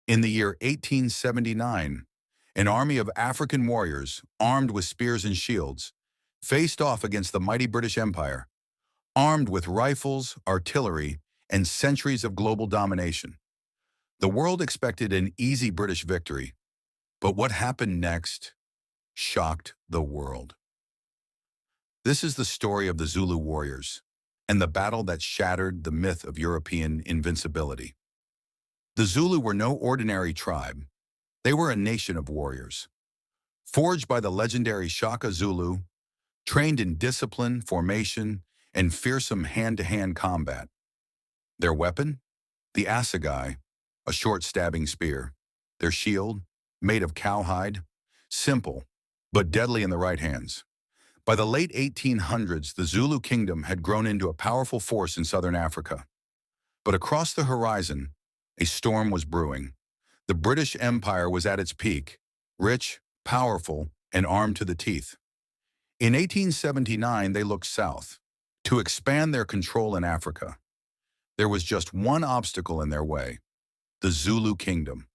In the year 1879, an army of African warriors, armed with spears and shields, faced off against the mighty British Empire, armed with rifles, artillery, and centuries of global domination. The world expected an easy British victory, but what happened next shocked the world. This is the story of the Zulu warriors and the battle that shattered the myth of European invincibility. The Zulu were no ordinary tribe. They were a nation of warriors. Forged by the legendary Shaka Zulu, trained in discipline, formation, and fearsome hand-to-hand combat. Their weapon? The assegai, a short stabbing spear. Their shield? Made of cowhide. Simple, but deadly in the right hands. By the late 1800s, the Zulu kingdom had grown into a powerful force in southern Africa. But across the horizon, a storm was brewing. The British Empire was at its peak, rich, powerful, and armed to the teeth. In 1879, they looked south, to expand their control in Africa. There was just one obstacle in their way: the Zulu kingdom.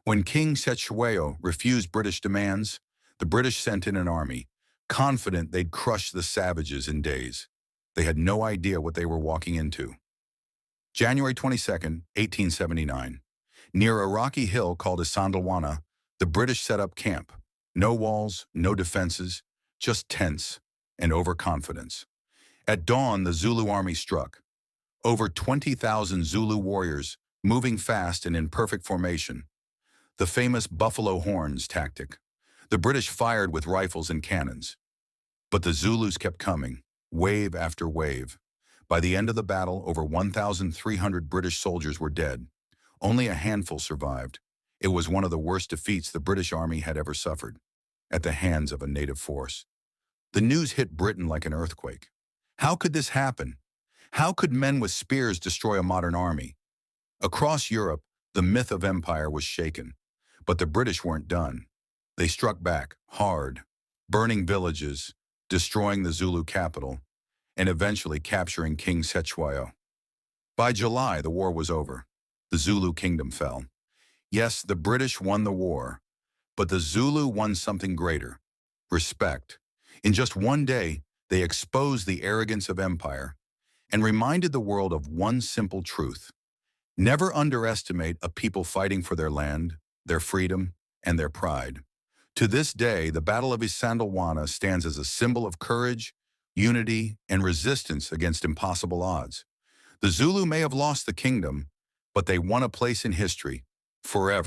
When King Cetshwayo refused British demands, the British sent in an army, confident they'd crush the savages in days. They had no idea what they were walking into. January 22nd, 1879. Near a rocky hill called Isandlwana, the British set up camp. No walls, no defenses, just tents and overconfidence. At dawn, the Zulu army struck. Over 20,000 Zulu warriors, moving fast and in perfect formation. The famous buffalo horns tactic. The British fired with rifles and cannons. But the Zulus kept coming, wave after wave. By the end of the battle, over 1,300 British soldiers were dead. Only a handful survived. It was one of the worst defeats the British Army had ever suffered, at the hands of a native force. The news hit Britain like an earthquake. How could this happen? How could men with spears destroy a modern army? Across Europe, the myth of empire was shaken. But the British weren't done. They struck back, hard, burning villages, destroying the Zulu capital, and eventually capturing King Cetshwayo. By July, the war was over. The Zulu kingdom fell. Yes, the British won the war, but the Zulu won something greater: respect. In just one day, they exposed the arrogance of empire and reminded the world of one simple truth: never underestimate a people fighting for their land, their freedom, and their pride. To this day, the Battle of Isandlwana stands as a symbol of courage, unity, and resistance against impossible odds. The Zulu may have lost the kingdom, but they won a place in history forever.